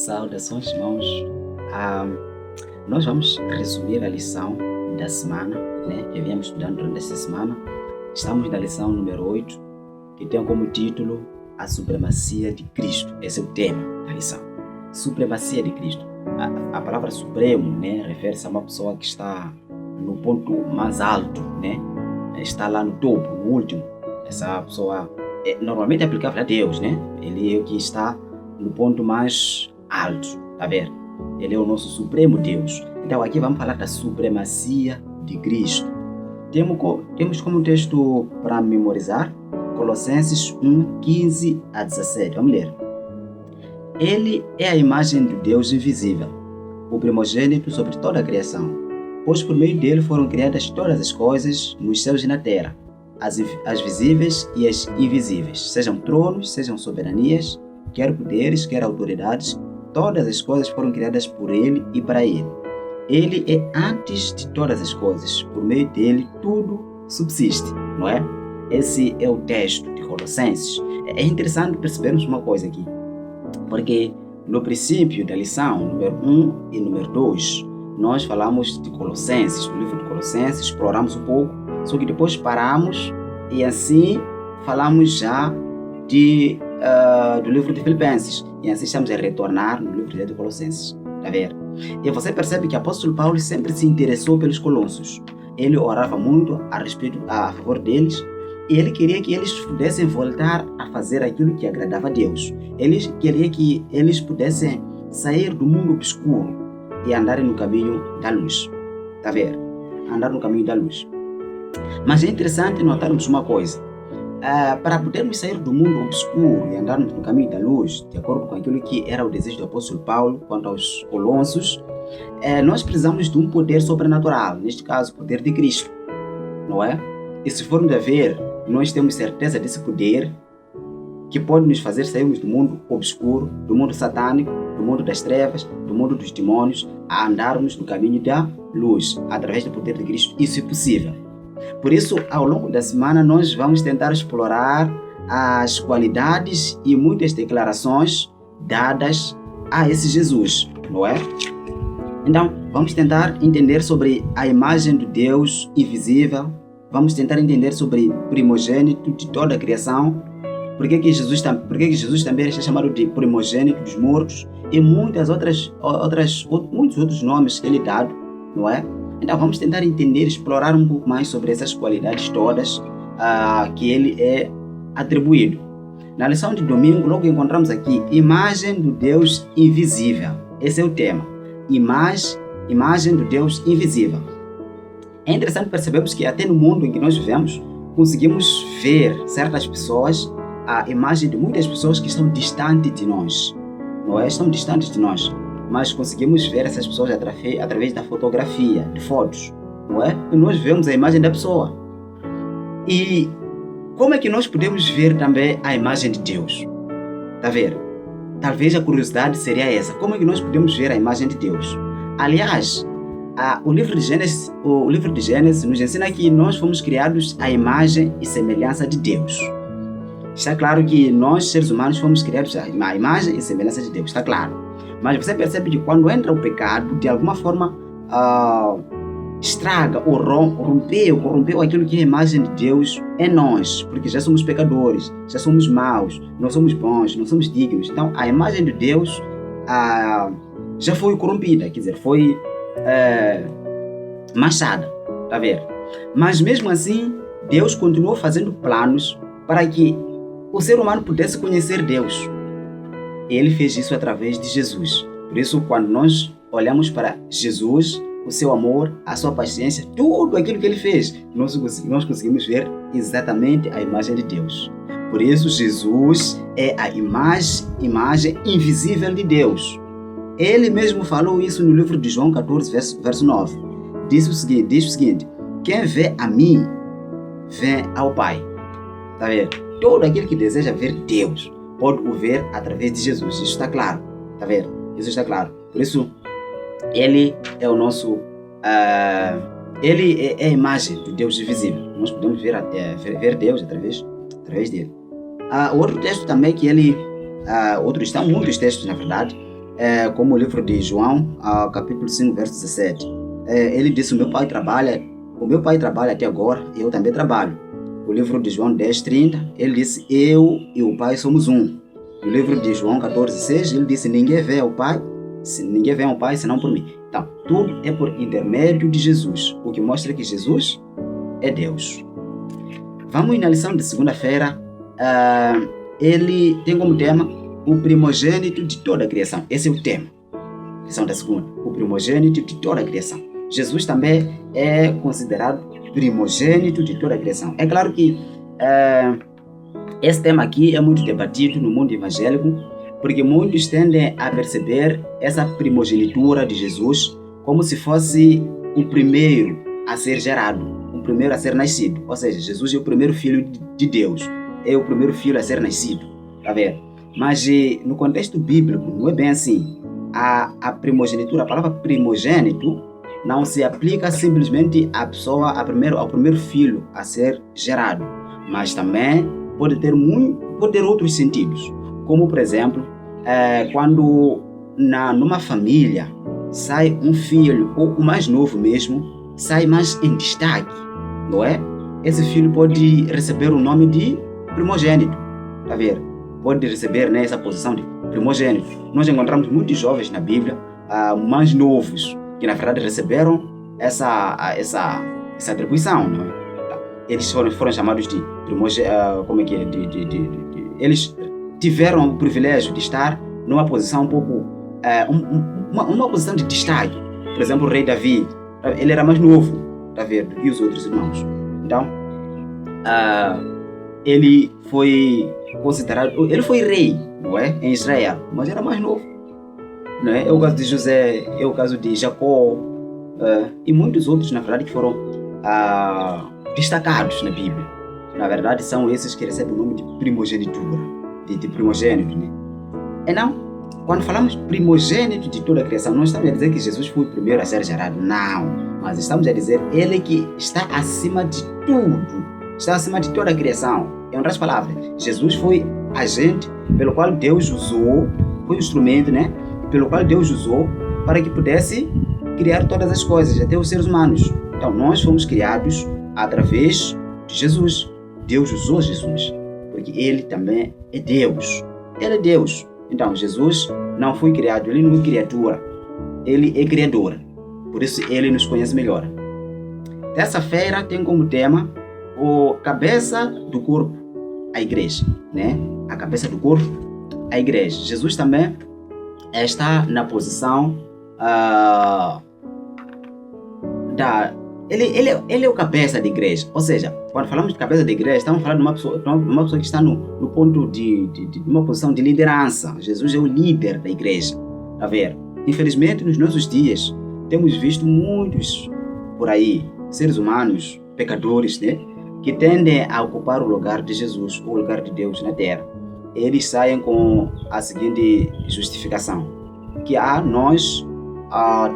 Saudações, irmãos. Ah, Nós vamos resumir a lição da semana, né, que viemos estudando durante essa semana. Estamos na lição número 8, que tem como título A Supremacia de Cristo. Esse é o tema da lição. Supremacia de Cristo. A palavra supremo, né, refere-se a uma pessoa que está no ponto mais alto, né, está lá no topo, no último. Essa pessoa normalmente é aplicável a Deus, né? Ele é o que está no ponto mais alto, tá vendo? Ele é o nosso supremo Deus. Então aqui vamos falar da supremacia de Cristo. Temos como texto para memorizar Colossenses 1, 15 a 17. Vamos ler. Ele é a imagem do Deus invisível, o primogênito sobre toda a criação, pois por meio dele foram criadas todas as coisas nos céus e na terra, as visíveis e as invisíveis, sejam tronos, sejam soberanias, quer poderes, quer autoridades, todas as coisas foram criadas por ele e para ele. Ele é antes de todas as coisas, por meio dele tudo subsiste, não é? Esse é o texto de Colossenses. É interessante percebermos uma coisa aqui, porque no princípio da lição número 1 e número 2, nós falamos de Colossenses, do livro de Colossenses, exploramos um pouco, só que depois paramos e assim falamos já do livro de Filipenses. E assim estamos a retornar no livro de Colossenses. Tá vendo? E você percebe que o apóstolo Paulo sempre se interessou pelos colossos. Ele orava muito a favor deles e ele queria que eles pudessem voltar a fazer aquilo que agradava a Deus. Ele queria que eles pudessem sair do mundo obscuro e andarem no caminho da luz. Tá vendo? Andar no caminho da luz. Mas é interessante notarmos uma coisa. Para podermos sair do mundo obscuro e andarmos no caminho da luz, de acordo com aquilo que era o desejo do apóstolo Paulo quanto aos colossos, nós precisamos de um poder sobrenatural, neste caso, o poder de Cristo, não é? E se formos a ver, nós temos certeza desse poder que pode nos fazer sairmos do mundo obscuro, do mundo satânico, do mundo das trevas, do mundo dos demônios, a andarmos no caminho da luz, através do poder de Cristo. Isso é possível. Por isso, ao longo da semana, nós vamos tentar explorar as qualidades e muitas declarações dadas a esse Jesus, não é? Então, vamos tentar entender sobre a imagem do Deus invisível, vamos tentar entender sobre o primogênito de toda a criação, por que Jesus também é chamado de primogênito dos mortos e muitos outros nomes que ele dá, não é? Então vamos tentar entender, explorar um pouco mais sobre essas qualidades todas que ele é atribuído. Na lição de domingo, logo encontramos aqui imagem do Deus invisível. Esse é o tema. Imagem do Deus invisível. É interessante percebermos que até no mundo em que nós vivemos, conseguimos ver certas pessoas, a imagem de muitas pessoas que estão distantes de nós. Não é? Estão distantes de nós. Mas conseguimos ver essas pessoas através da fotografia, de fotos, não é? E nós vemos a imagem da pessoa. E como é que nós podemos ver também a imagem de Deus? Tá vendo? Talvez a curiosidade seria essa. Como é que nós podemos ver a imagem de Deus? Aliás, o livro de Gênesis nos ensina que nós fomos criados à imagem e semelhança de Deus. Está claro que nós, seres humanos, fomos criados à imagem e semelhança de Deus, está claro. Mas você percebe que quando entra o pecado, de alguma forma estraga ou corrompeu aquilo que é a imagem de Deus em nós, porque já somos pecadores, já somos maus, não somos bons, não somos dignos. Então a imagem de Deus já foi corrompida, quer dizer, foi manchada, tá vendo? Mas mesmo assim, Deus continuou fazendo planos para que o ser humano pudesse conhecer Deus. Ele fez isso através de Jesus. Por isso, quando nós olhamos para Jesus, o seu amor, a sua paciência, tudo aquilo que ele fez, nós conseguimos ver exatamente a imagem de Deus. Por isso, Jesus é a imagem invisível de Deus. Ele mesmo falou isso no livro de João 14, verso 9. Diz o seguinte: quem vê a mim, vê ao Pai. Tá vendo? Todo aquele que deseja ver Deus pode o ver através de Jesus. Isso está claro. Tá vendo? Isso está claro. Por isso, ele é o nosso... ele é a imagem do Deus invisível. Nós podemos ver Deus através dele. Outro texto também que ele... muitos textos, na verdade, como o livro de João, capítulo 5, verso 17. Ele disse, o meu pai trabalha até agora, eu também trabalho. O livro de João 10, 30, ele disse, eu e o pai somos um. No livro de João 14, 6, ele disse, ninguém vê ao pai senão por mim. Então, tudo é por intermédio de Jesus, o que mostra que Jesus é Deus. Vamos na lição de segunda-feira. Ele tem como tema o primogênito de toda a criação. Esse é o tema. Lição da segunda, o primogênito de toda a criação. Jesus também é considerado primogênito de toda a criação. É claro que esse tema aqui é muito debatido no mundo evangélico, porque muitos tendem a perceber essa primogenitura de Jesus como se fosse o primeiro a ser gerado, o primeiro a ser nascido. Ou seja, Jesus é o primeiro filho de Deus, é o primeiro filho a ser nascido. Tá vendo? Mas no contexto bíblico não é bem assim. A primogenitura, a palavra primogênito, não se aplica simplesmente à pessoa, ao primeiro filho a ser gerado, mas também pode ter outros sentidos, como por exemplo, quando numa família sai um filho, ou o mais novo mesmo, sai mais em destaque, não é? Esse filho pode receber o nome de primogênito, tá vendo? Pode receber, né, essa posição de primogênito. Nós encontramos muitos jovens na Bíblia, mais novos, que na verdade receberam essa atribuição, não é? Eles foram chamados de primogênitos, eles tiveram o privilégio de estar numa posição um pouco, uma posição de destaque. Por exemplo, o rei Davi, ele era mais novo, tá vendo, do que os outros irmãos. Então, ele foi considerado, ele foi rei, não é, em Israel, mas era mais novo. Não é? É o caso de José, é o caso de Jacó, e muitos outros, na verdade, que foram destacados na Bíblia. Na verdade, são esses que recebem o nome de primogenitura, de primogênito. Né? Então, quando falamos primogênito de toda a criação, não estamos a dizer que Jesus foi o primeiro a ser gerado, não. Mas estamos a dizer ele que está acima de tudo, está acima de toda a criação. Em outras palavras, Jesus foi agente pelo qual Deus usou, foi um instrumento, né? Pelo qual Deus usou para que pudesse criar todas as coisas, até os seres humanos. Então, nós fomos criados através de Jesus. Deus usou Jesus, porque Ele também é Deus. Ele é Deus. Então, Jesus não foi criado, Ele não é criatura. Ele é criador. Por isso, Ele nos conhece melhor. Terça-feira tem como tema o cabeça do corpo, a igreja, né? A cabeça do corpo, a igreja. Jesus também está na posição ele é o cabeça da igreja. Ou seja, quando falamos de cabeça da igreja, estamos falando de uma pessoa que está no ponto de uma posição de liderança. Jesus é o líder da igreja. Tá vendo? Infelizmente, nos nossos dias, temos visto muitos por aí, seres humanos, pecadores, né? Que tendem a ocupar o lugar de Jesus, o lugar de Deus na terra. Eles saem com a seguinte justificação, que nós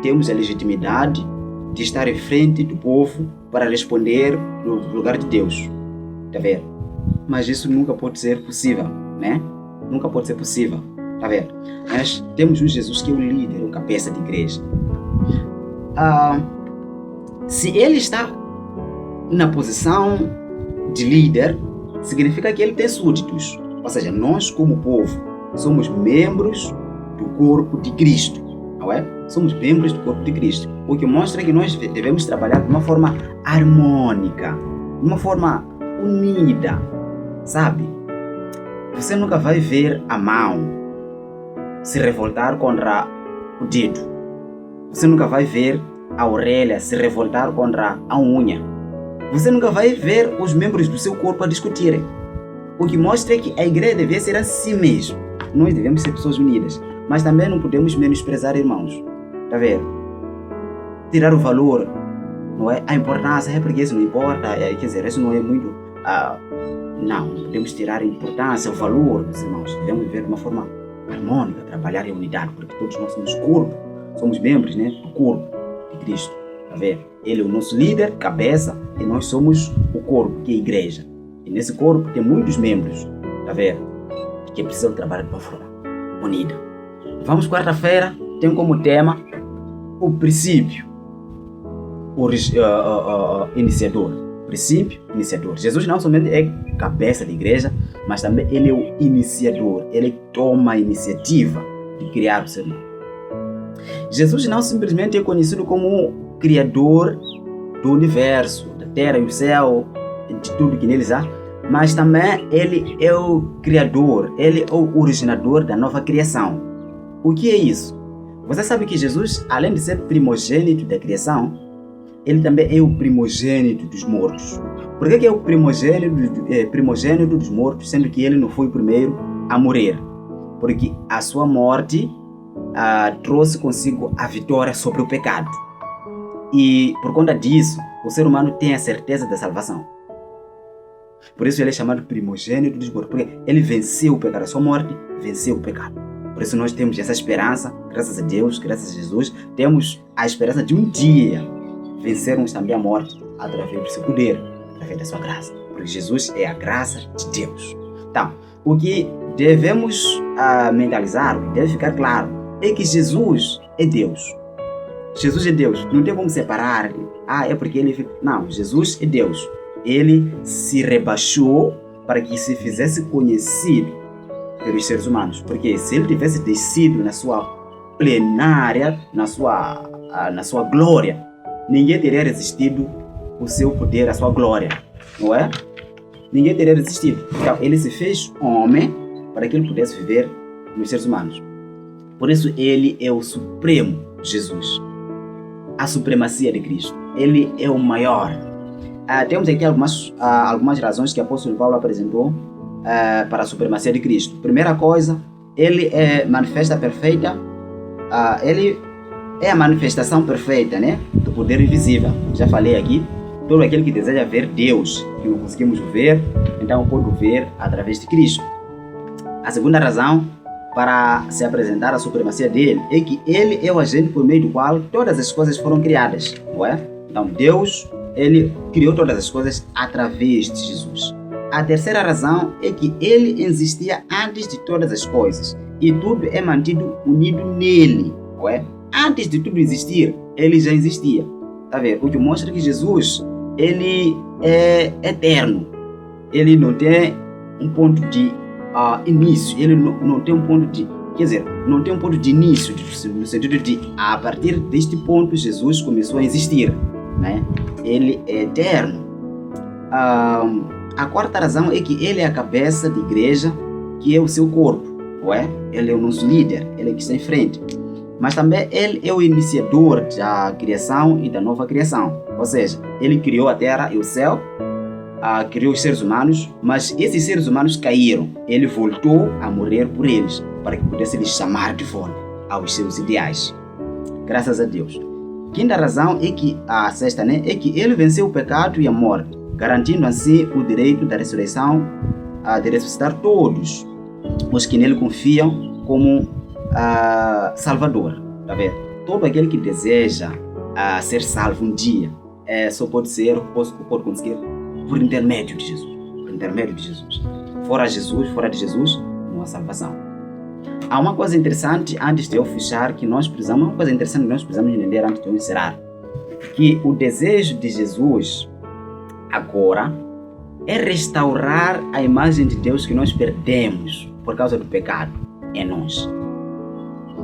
temos a legitimidade de estar em frente do povo para responder no lugar de Deus. Tá vendo? Mas isso nunca pode ser possível, né? Nunca pode ser possível, tá vendo? Nós temos um Jesus que é o líder, o cabeça da igreja. Se ele está na posição de líder, significa que ele tem súditos. Ou seja, nós como povo somos membros do corpo de Cristo, não é? Somos membros do corpo de Cristo, o que mostra que nós devemos trabalhar de uma forma harmônica, de uma forma unida, sabe? Você nunca vai ver a mão se revoltar contra o dedo. Você nunca vai ver a orelha se revoltar contra a unha. Você nunca vai ver os membros do seu corpo a discutirem. O que mostra que a igreja deve ser assim mesmo. Nós devemos ser pessoas unidas, mas também não podemos menosprezar irmãos. Tá vendo? Tirar o valor, não é? A importância, é porque isso não importa, quer dizer, isso não é muito... não podemos tirar a importância, o valor dos irmãos. Devemos viver de uma forma harmônica, trabalhar em unidade, porque todos nós somos corpo, somos membros, né, do corpo de Cristo. Tá vendo? Ele é o nosso líder, cabeça, e nós somos o corpo, que é a igreja. E nesse corpo tem muitos membros, tá vendo? Que precisam trabalhar de uma forma unida. Vamos quarta-feira, tem como tema o princípio iniciador. Princípio iniciador. Jesus não somente é cabeça da igreja, mas também ele é o iniciador. Ele toma a iniciativa de criar o ser humano. Jesus não simplesmente é conhecido como o criador do universo, da terra e do céu, de tudo que neles há, mas também ele é o criador, ele é o originador da nova criação. O que é isso? Você sabe que Jesus, além de ser primogênito da criação, ele também é o primogênito dos mortos. Por que é o primogênito dos mortos, sendo que ele não foi o primeiro a morrer? Porque a sua morte trouxe consigo a vitória sobre o pecado. E por conta disso, o ser humano tem a certeza da salvação. Por isso ele é chamado primogênito dos mortos, porque ele venceu o pecado. A sua morte venceu o pecado. Por isso nós temos essa esperança, graças a Deus, graças a Jesus, temos a esperança de um dia vencermos também a morte através do seu poder, através da sua graça. Porque Jesus é a graça de Deus. Então, o que devemos mentalizar, o que deve ficar claro, é que Jesus é Deus. Jesus é Deus. Não tem como separar. É porque ele... Não, Jesus é Deus. Ele se rebaixou para que se fizesse conhecido pelos seres humanos. Porque se ele tivesse descido na sua plenária, na sua glória, ninguém teria resistido o seu poder, a sua glória. Não é? Ninguém teria resistido. Então, ele se fez homem para que ele pudesse viver nos seres humanos. Por isso, ele é o supremo Jesus. A supremacia de Cristo. Ele é o maior. Temos aqui algumas razões que o apóstolo Paulo apresentou para a supremacia de Cristo. Primeira coisa, ele é manifesta perfeita. Ele é a manifestação perfeita, né, do poder invisível. Já falei aqui. Todo aquele que deseja ver Deus, que não conseguimos ver, então pode ver através de Cristo. A segunda razão para se apresentar a supremacia dele é que ele é o agente por meio do qual todas as coisas foram criadas, não é? Então Deus, ele criou todas as coisas através de Jesus. A terceira razão é que ele existia antes de todas as coisas e tudo é mantido unido nele, não é? Antes de tudo existir, ele já existia. Tá vendo? O que mostra que Jesus, ele é eterno. Ele não tem um ponto de início, ele não tem um ponto de, não tem um ponto de início, no sentido de, a partir deste ponto, Jesus começou a existir, né? Ele é eterno. A quarta razão é que ele é a cabeça da igreja, que é o seu corpo, não é? Ele é o nosso líder, ele é que está em frente. Mas também ele é o iniciador da criação e da nova criação. Ou seja, ele criou a terra e o céu, criou os seres humanos, mas esses seres humanos caíram. Ele voltou a morrer por eles, para que pudesse lhes chamar de volta aos seus ideais. Graças a Deus. Quinta razão é que, a sexta, né, é que ele venceu o pecado e a morte, garantindo assim o direito da ressurreição, de ressuscitar todos os que nele confiam como Salvador. Tá vendo? Todo aquele que deseja ser salvo um dia só pode conseguir por intermédio de Jesus. Por intermédio de Jesus. Fora de Jesus, não há salvação. Há uma coisa interessante antes de eu fechar que nós precisamos entender antes de eu encerrar, que o desejo de Jesus agora é restaurar a imagem de Deus que nós perdemos por causa do pecado em nós.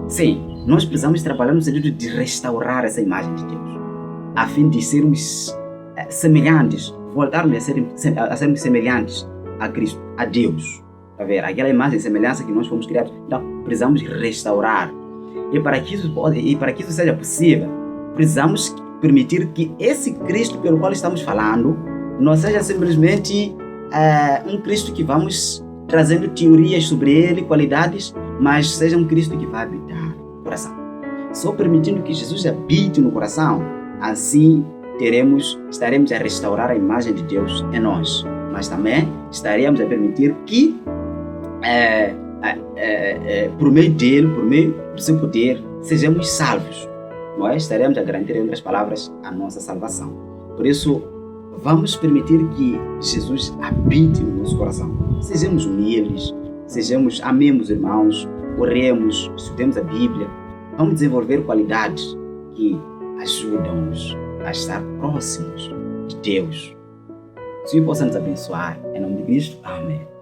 Sim, nós precisamos trabalhar no sentido de restaurar essa imagem de Deus, a fim de sermos semelhantes, voltarmos a sermos semelhantes a Cristo, a Deus. Tá vendo? Aquela imagem e semelhança que nós fomos criados, então precisamos restaurar. E para que isso seja possível, precisamos permitir que esse Cristo pelo qual estamos falando não seja simplesmente um Cristo que vamos trazendo teorias sobre ele, qualidades, mas seja um Cristo que vai habitar no coração. Só permitindo que Jesus habite no coração, assim estaremos a restaurar a imagem de Deus em nós, mas também estaremos a permitir que por meio dele, por meio do seu poder, sejamos salvos. Nós estaremos a garantir, em outras palavras, a nossa salvação. Por isso, vamos permitir que Jesus habite no nosso coração. Sejamos humildes, amemos irmãos, oremos, estudemos a Bíblia, vamos desenvolver qualidades que ajudam-nos a estar próximos de Deus. O Senhor possa nos abençoar. Em nome de Cristo. Amém.